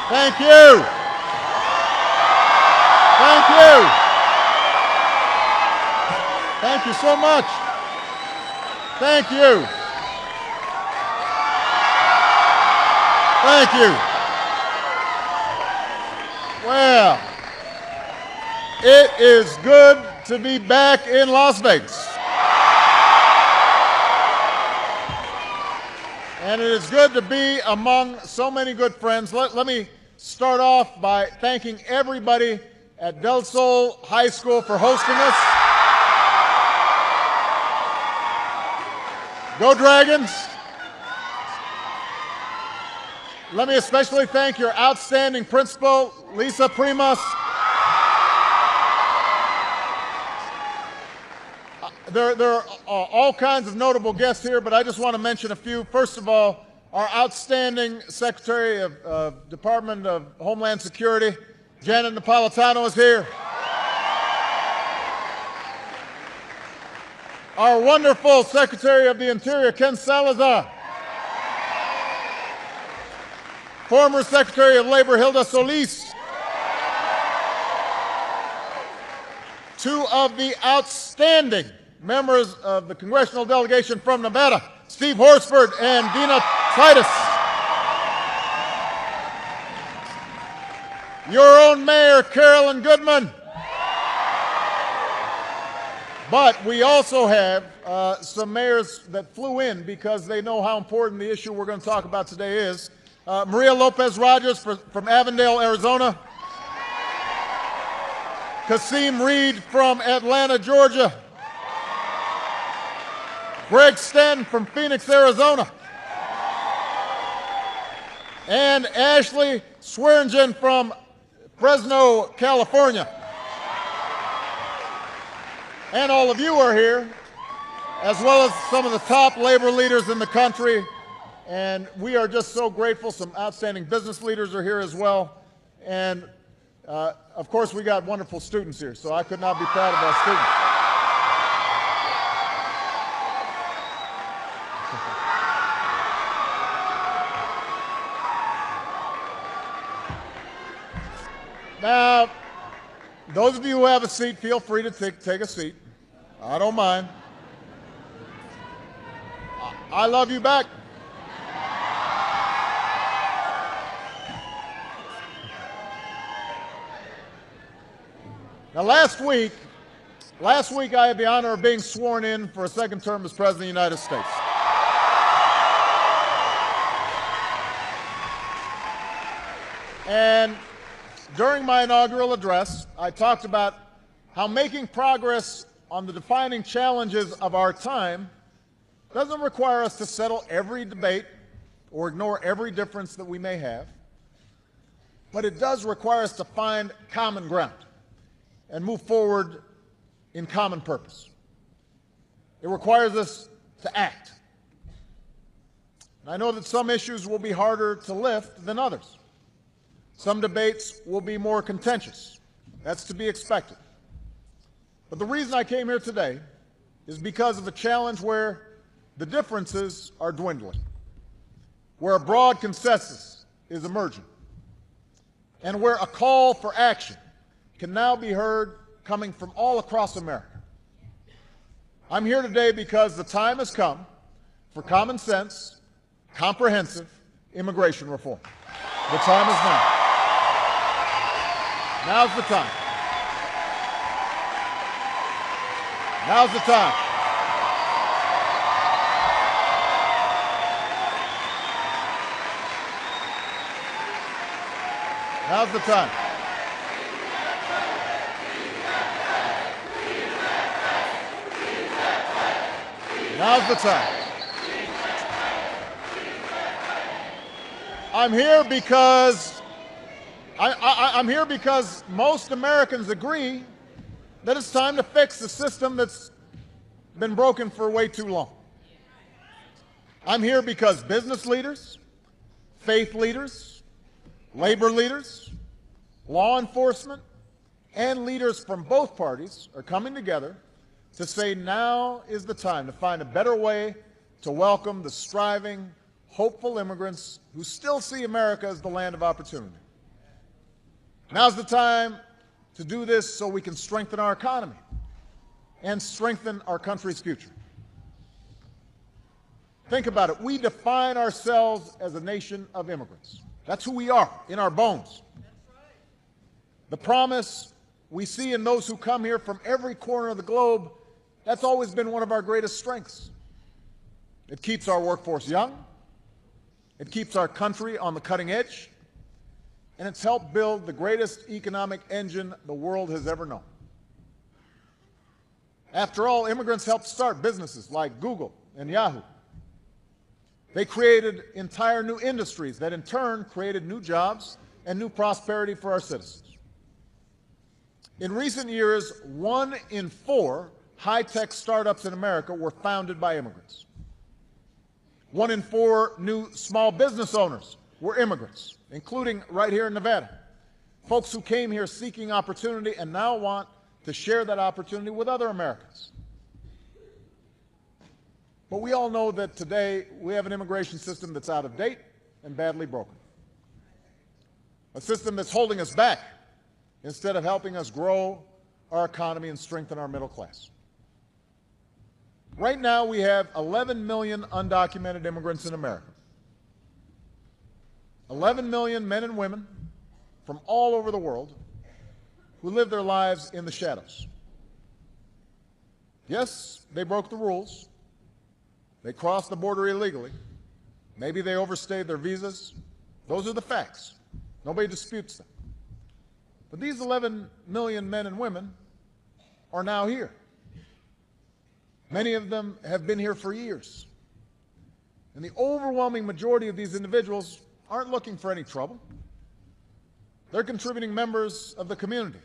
Thank you. Thank you. Thank you so much. Thank you. Thank you. Well, it is good to be back in Las Vegas. And it is good to be among so many good friends. Let me start off by thanking everybody at Del Sol High School for hosting us. Go Dragons! Let me especially thank your outstanding principal, Lisa Primas. There are all kinds of notable guests here, but I just want to mention a few. First of all, our outstanding Secretary of Department of Homeland Security, Janet Napolitano, is here. Our wonderful Secretary of the Interior, Ken Salazar. Former Secretary of Labor, Hilda Solis. Two of the outstanding members of the congressional delegation from Nevada, Steve Horsford and Dina Titus. Your own Mayor, Carolyn Goodman. But we also have some mayors that flew in because they know how important the issue we're going to talk about today is. Maria Lopez Rogers from Avondale, Arizona. Kasim Reed from Atlanta, Georgia. Greg Stanton from Phoenix, Arizona. And Ashley Swearingen from Fresno, California. And all of you are here, as well as some of the top labor leaders in the country. And we are just so grateful. Some outstanding business leaders are here as well. And of course, we got wonderful students here, so I could not be proud of our students. Now, those of you who have a seat, feel free to take a seat. I don't mind. I love you back. Now, last week I had the honor of being sworn in for a second term as President of the United States. And during my inaugural address, I talked about how making progress on the defining challenges of our time doesn't require us to settle every debate or ignore every difference that we may have, but it does require us to find common ground and move forward in common purpose. It requires us to act. And I know that some issues will be harder to lift than others. Some debates will be more contentious. That's to be expected. But the reason I came here today is because of a challenge where the differences are dwindling, where a broad consensus is emerging, and where a call for action can now be heard coming from all across America. I'm here today because the time has come for common sense, comprehensive immigration reform. The time is now. Now's the time. Now's the time. Now's the time. Now's the time. I'm here because most Americans agree that it's time to fix the system that's been broken for way too long. I'm here because business leaders, faith leaders, labor leaders, law enforcement, and leaders from both parties are coming together to say now is the time to find a better way to welcome the striving, hopeful immigrants who still see America as the land of opportunity. Now's the time to do this so we can strengthen our economy and strengthen our country's future. Think about it. We define ourselves as a nation of immigrants. That's who we are, in our bones. The promise we see in those who come here from every corner of the globe, that's always been one of our greatest strengths. It keeps our workforce young, it keeps our country on the cutting edge, and it's helped build the greatest economic engine the world has ever known. After all, immigrants helped start businesses like Google and Yahoo. They created entire new industries that in turn created new jobs and new prosperity for our citizens. In recent years, 1 in 4 high-tech startups in America were founded by immigrants. 1 in 4 new small business owners were immigrants, including right here in Nevada. Folks who came here seeking opportunity and now want to share that opportunity with other Americans. But we all know that today we have an immigration system that's out of date and badly broken. A system that's holding us back instead of helping us grow our economy and strengthen our middle class. Right now we have 11 million undocumented immigrants in America. 11 million men and women from all over the world who live their lives in the shadows. Yes, they broke the rules. They crossed the border illegally. Maybe they overstayed their visas. Those are the facts. Nobody disputes them. But these 11 million men and women are now here. Many of them have been here for years. And the overwhelming majority of these individuals aren't looking for any trouble. They're contributing members of the community.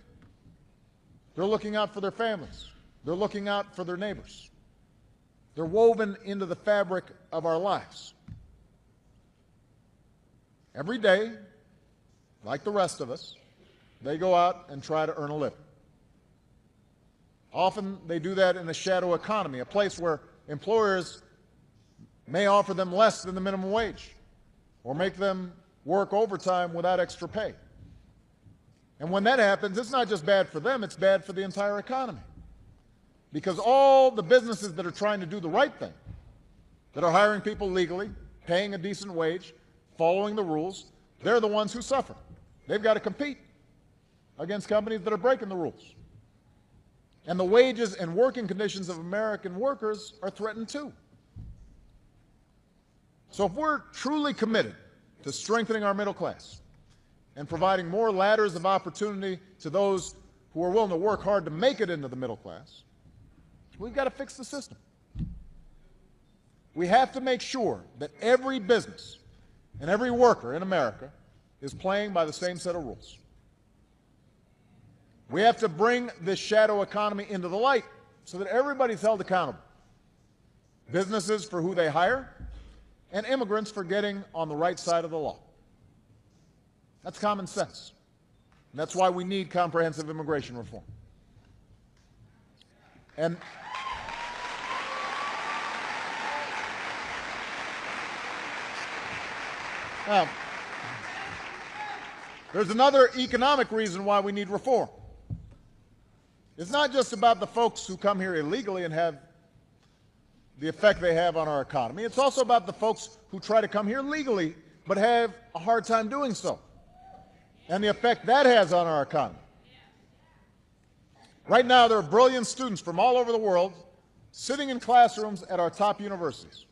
They're looking out for their families. They're looking out for their neighbors. They're woven into the fabric of our lives. Every day, like the rest of us, they go out and try to earn a living. Often they do that in a shadow economy, a place where employers may offer them less than the minimum wage or make them work overtime without extra pay. And when that happens, it's not just bad for them, it's bad for the entire economy. Because all the businesses that are trying to do the right thing, that are hiring people legally, paying a decent wage, following the rules, they're the ones who suffer. They've got to compete against companies that are breaking the rules. And the wages and working conditions of American workers are threatened too. So if we're truly committed to strengthening our middle class and providing more ladders of opportunity to those who are willing to work hard to make it into the middle class, we've got to fix the system. We have to make sure that every business and every worker in America is playing by the same set of rules. We have to bring this shadow economy into the light so that everybody's held accountable. Businesses for who they hire, and immigrants for getting on the right side of the law. That's common sense. And that's why we need comprehensive immigration reform. And now, there's another economic reason why we need reform. It's not just about the folks who come here illegally and have the effect they have on our economy. It's also about the folks who try to come here legally but have a hard time doing so, and the effect that has on our economy. Right now, there are brilliant students from all over the world sitting in classrooms at our top universities.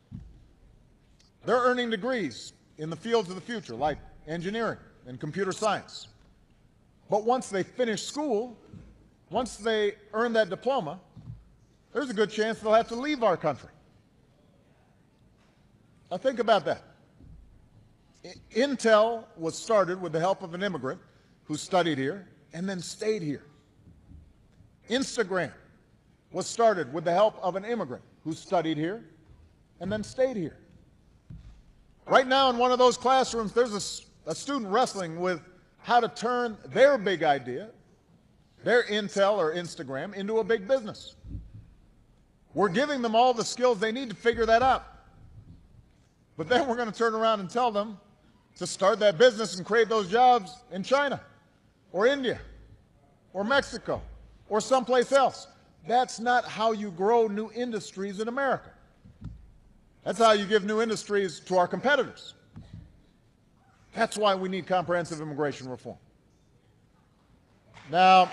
They're earning degrees in the fields of the future, like engineering and computer science. But once they finish school, once they earn that diploma, there's a good chance they'll have to leave our country. Now think about that. Intel was started with the help of an immigrant who studied here and then stayed here. Instagram was started with the help of an immigrant who studied here and then stayed here. Right now in one of those classrooms, there's a student wrestling with how to turn their big idea, their Intel or Instagram, into a big business. We're giving them all the skills they need to figure that out. But then we're going to turn around and tell them to start that business and create those jobs in China or India or Mexico or someplace else. That's not how you grow new industries in America. That's how you give new industries to our competitors. That's why we need comprehensive immigration reform. Now,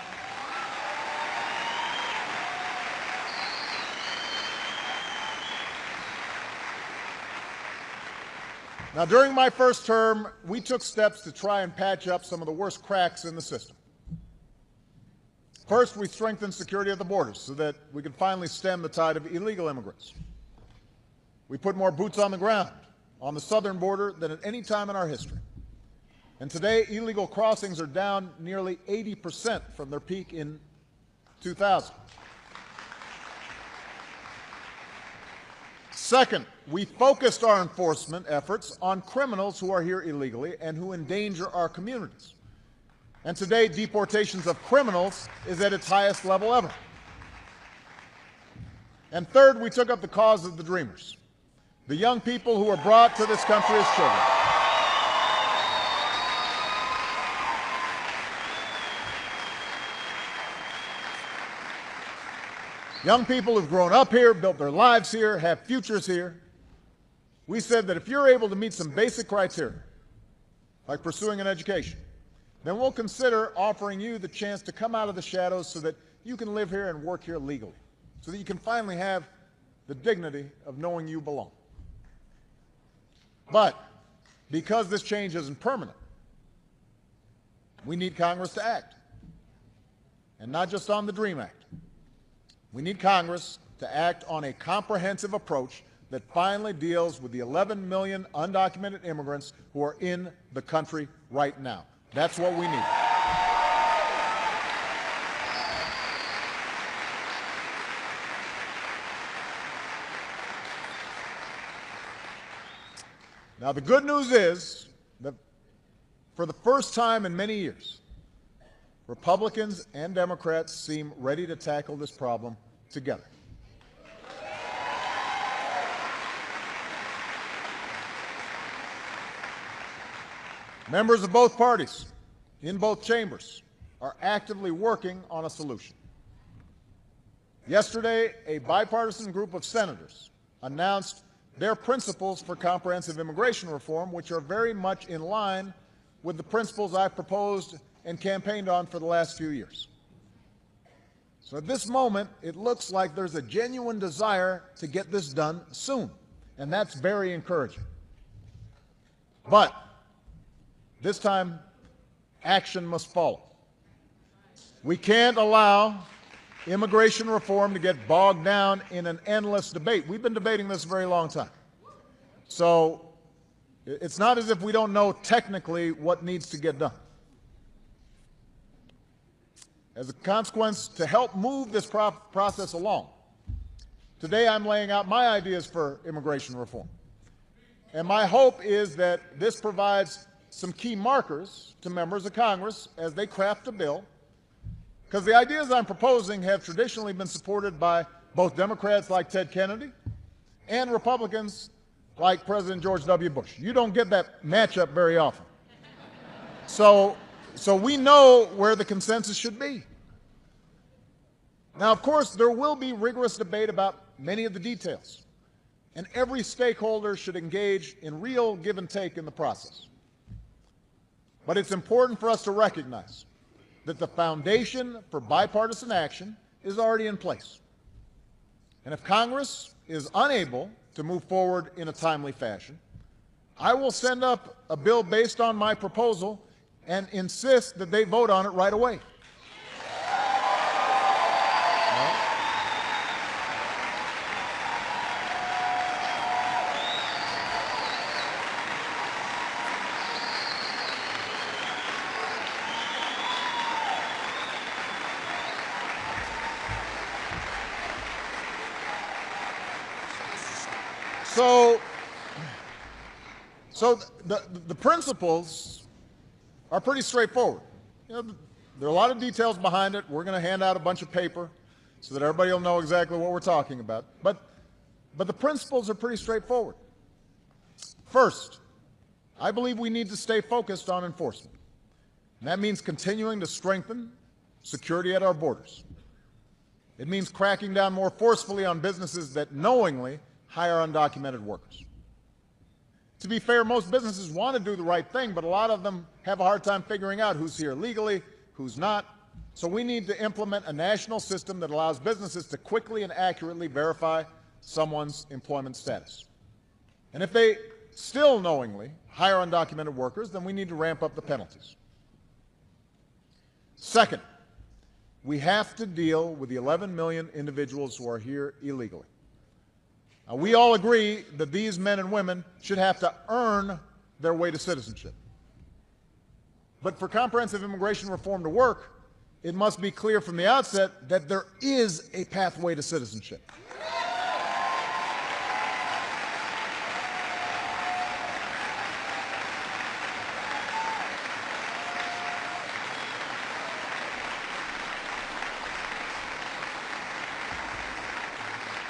during my first term, we took steps to try and patch up some of the worst cracks in the system. First, we strengthened security at the borders so that we could finally stem the tide of illegal immigrants. We put more boots on the ground on the southern border than at any time in our history. And today, illegal crossings are down nearly 80% from their peak in 2000. Second, we focused our enforcement efforts on criminals who are here illegally and who endanger our communities. And today, deportations of criminals is at its highest level ever. And third, we took up the cause of the dreamers, the young people who were brought to this country as children. Young people who've grown up here, built their lives here, have futures here. We said that if you're able to meet some basic criteria, like pursuing an education, then we'll consider offering you the chance to come out of the shadows so that you can live here and work here legally, so that you can finally have the dignity of knowing you belong. But because this change isn't permanent, we need Congress to act, and not just on the DREAM Act. We need Congress to act on a comprehensive approach that finally deals with the 11 million undocumented immigrants who are in the country right now. That's what we need. Now, the good news is that for the first time in many years, Republicans and Democrats seem ready to tackle this problem together. Members of both parties in both chambers are actively working on a solution. Yesterday, a bipartisan group of senators announced their principles for comprehensive immigration reform, which are very much in line with the principles I've proposed and campaigned on for the last few years. So at this moment, it looks like there's a genuine desire to get this done soon, and that's very encouraging. But this time, action must follow. We can't allow immigration reform to get bogged down in an endless debate. We've been debating this a very long time. So it's not as if we don't know technically what needs to get done. As a consequence, to help move this process along, today I'm laying out my ideas for immigration reform. And my hope is that this provides some key markers to members of Congress as they craft a bill, because the ideas I'm proposing have traditionally been supported by both Democrats like Ted Kennedy and Republicans like President George W. Bush. You don't get that matchup very often. So we know where the consensus should be. Now, of course, there will be rigorous debate about many of the details, and every stakeholder should engage in real give and take in the process. But it's important for us to recognize that the foundation for bipartisan action is already in place. And if Congress is unable to move forward in a timely fashion, I will send up a bill based on my proposal and insist that they vote on it right away. So the principles are pretty straightforward. You know, there are a lot of details behind it. We're going to hand out a bunch of paper so that everybody will know exactly what we're talking about. But the principles are pretty straightforward. First, I believe we need to stay focused on enforcement. And that means continuing to strengthen security at our borders. It means cracking down more forcefully on businesses that knowingly hire undocumented workers. To be fair, most businesses want to do the right thing, but a lot of them have a hard time figuring out who's here legally, who's not. So we need to implement a national system that allows businesses to quickly and accurately verify someone's employment status. And if they still knowingly hire undocumented workers, then we need to ramp up the penalties. Second, we have to deal with the 11 million individuals who are here illegally. Now, we all agree that these men and women should have to earn their way to citizenship. But for comprehensive immigration reform to work, it must be clear from the outset that there is a pathway to citizenship.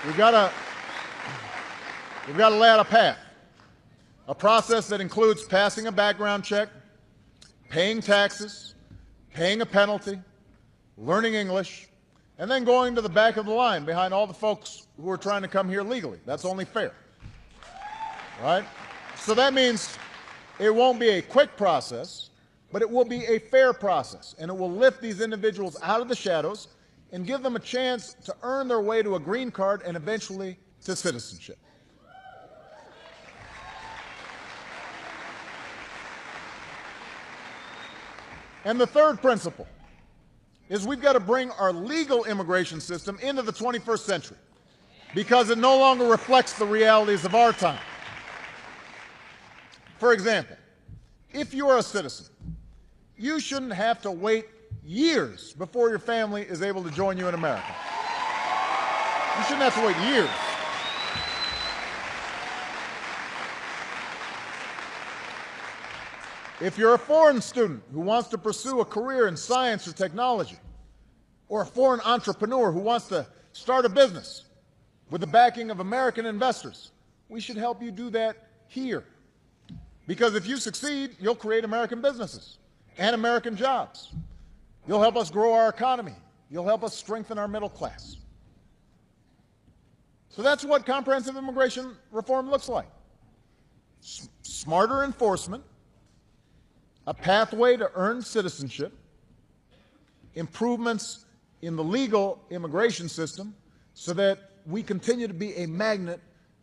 We've got to lay out a path, a process that includes passing a background check, paying taxes, paying a penalty, learning English, and then going to the back of the line behind all the folks who are trying to come here legally. That's only fair, right? So that means it won't be a quick process, but it will be a fair process, and it will lift these individuals out of the shadows and give them a chance to earn their way to a green card and eventually to citizenship. And the third principle is we've got to bring our legal immigration system into the 21st century because it no longer reflects the realities of our time. For example, if you are a citizen, you shouldn't have to wait years before your family is able to join you in America. You shouldn't have to wait years. If you're a foreign student who wants to pursue a career in science or technology, or a foreign entrepreneur who wants to start a business with the backing of American investors, we should help you do that here. Because if you succeed, you'll create American businesses and American jobs. You'll help us grow our economy. You'll help us strengthen our middle class. So that's what comprehensive immigration reform looks like. Smarter enforcement, a pathway to earn citizenship, improvements in the legal immigration system so that we continue to be a magnet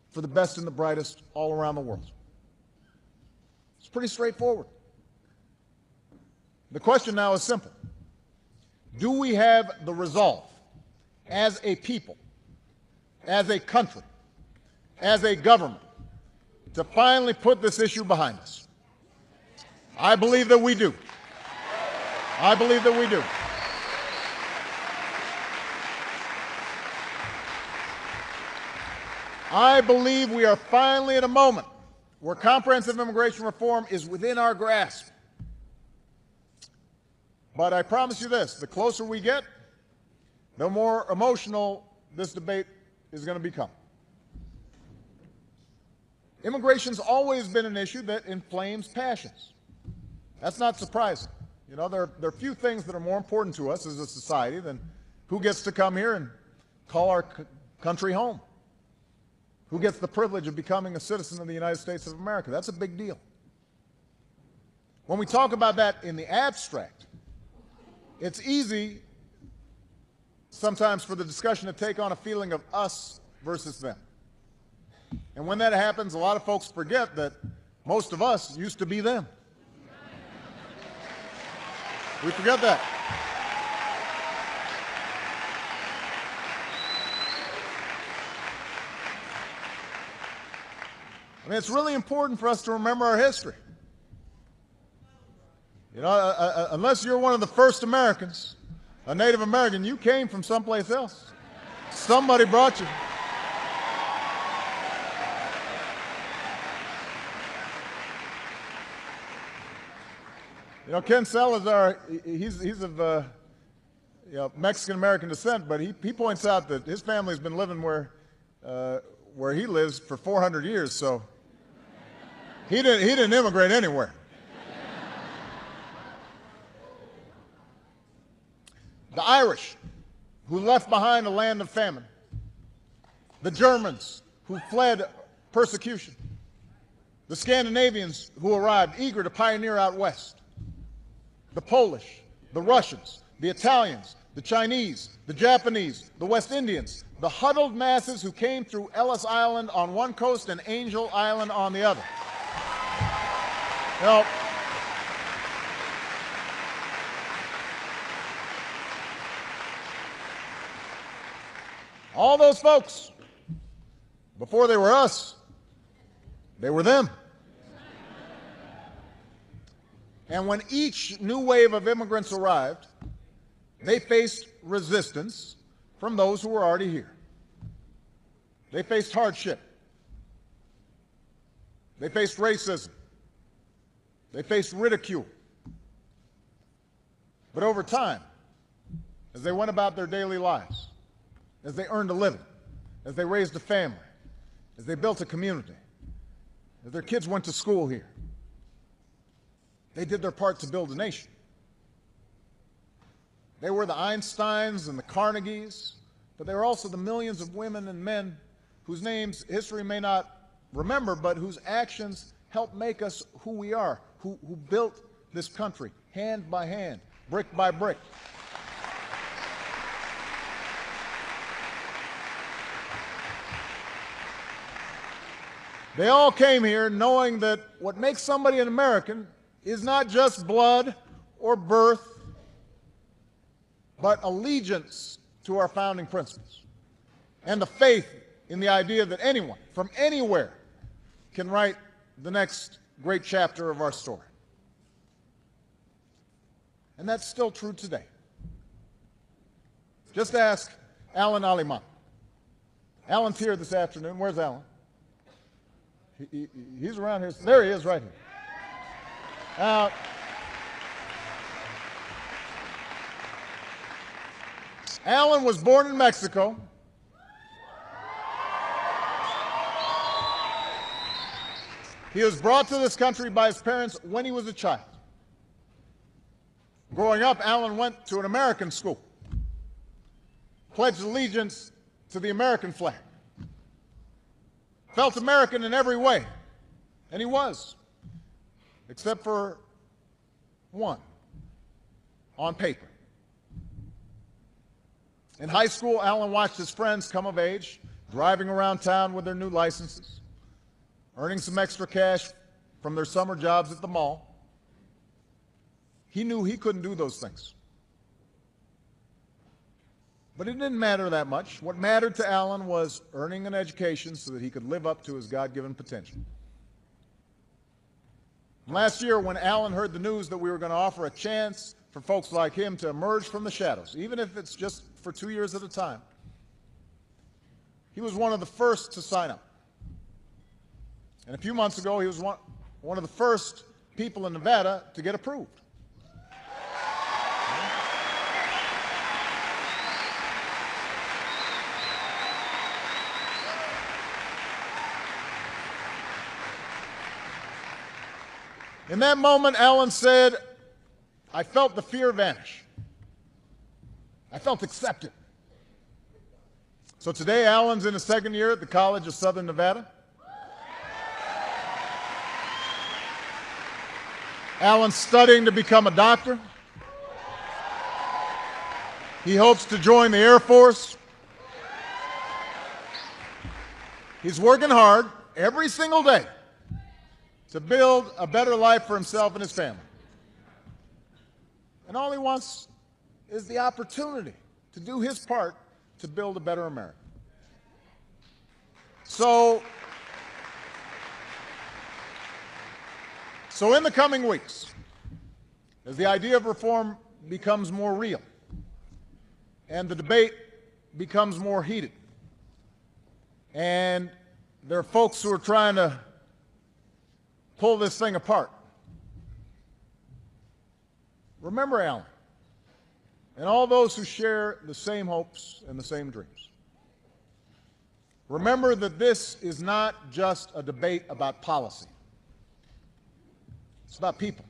for the best and the brightest all around the world. It's pretty straightforward. The question now is simple. Do we have the resolve as a people, as a country, as a government to finally put this issue behind us? I believe that we do. I believe that we do. I believe we are finally at a moment where comprehensive immigration reform is within our grasp. But I promise you this, the closer we get, the more emotional this debate is going to become. Immigration's always been an issue that inflames passions. That's not surprising. You know, there are few things that are more important to us as a society than who gets to come here and call our country home. Who gets the privilege of becoming a citizen of the United States of America? That's a big deal. When we talk about that in the abstract, it's easy sometimes for the discussion to take on a feeling of us versus them. And when that happens, a lot of folks forget that most of us used to be them. We forget that. I mean, it's really important for us to remember our history. You know, unless you're one of the first Americans, a Native American, you came from someplace else. Somebody brought you. You know, Ken Salazar, he's of Mexican-American descent, but he points out that his family's been living where he lives for 400 years, so He didn't immigrate anywhere. The Irish, who left behind a land of famine. The Germans, who fled persecution. The Scandinavians, who arrived eager to pioneer out west. The Polish, the Russians, the Italians, the Chinese, the Japanese, the West Indians, the huddled masses who came through Ellis Island on one coast and Angel Island on the other. Now, all those folks, before they were us, they were them. And when each new wave of immigrants arrived, they faced resistance from those who were already here. They faced hardship. They faced racism. They faced ridicule. But over time, as they went about their daily lives, as they earned a living, as they raised a family, as they built a community, as their kids went to school here, they did their part to build a nation. They were the Einsteins and the Carnegies, but they were also the millions of women and men whose names history may not remember, but whose actions helped make us who we are, who built this country, hand by hand, brick by brick. They all came here knowing that what makes somebody an American is not just blood or birth, but allegiance to our founding principles and the faith in the idea that anyone from anywhere can write the next great chapter of our story. And that's still true today. Just ask Alan Aliman. Alan's here this afternoon. Where's Alan? He's around here. There he is, right here. Alan was born in Mexico. He was brought to this country by his parents when he was a child. Growing up, Alan went to an American school, pledged allegiance to the American flag, felt American in every way, and he was, except for one, on paper. In high school, Alan watched his friends come of age, driving around town with their new licenses, earning some extra cash from their summer jobs at the mall. He knew he couldn't do those things. But it didn't matter that much. What mattered to Alan was earning an education so that he could live up to his God-given potential. And last year, when Alan heard the news that we were going to offer a chance for folks like him to emerge from the shadows, even if it's just for 2 years at a time, he was one of the first to sign up. And a few months ago, he was one of the first people in Nevada to get approved. In that moment, Alan said, I felt the fear vanish. I felt accepted. So today, Alan's in his second year at the College of Southern Nevada. Alan's studying to become a doctor. He hopes to join the Air Force. He's working hard every single day to build a better life for himself and his family. And all he wants is the opportunity to do his part to build a better America. So in the coming weeks, as the idea of reform becomes more real and the debate becomes more heated, and there are folks who are trying to pull this thing apart, remember Alan and all those who share the same hopes and the same dreams. Remember that this is not just a debate about policy. It's about people.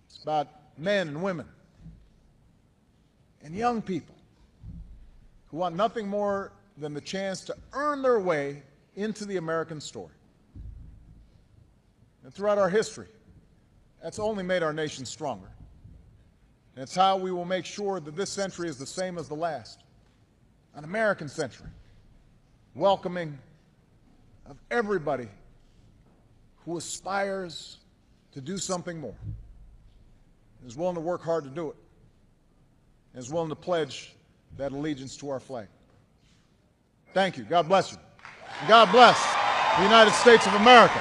It's about men and women and young people who want nothing more than the chance to earn their way into the American story. And throughout our history, that's only made our nation stronger. And it's how we will make sure that this century is the same as the last, an American century, welcoming of everybody who aspires to do something more, is willing to work hard to do it, and is willing to pledge that allegiance to our flag. Thank you. God bless you. And God bless the United States of America.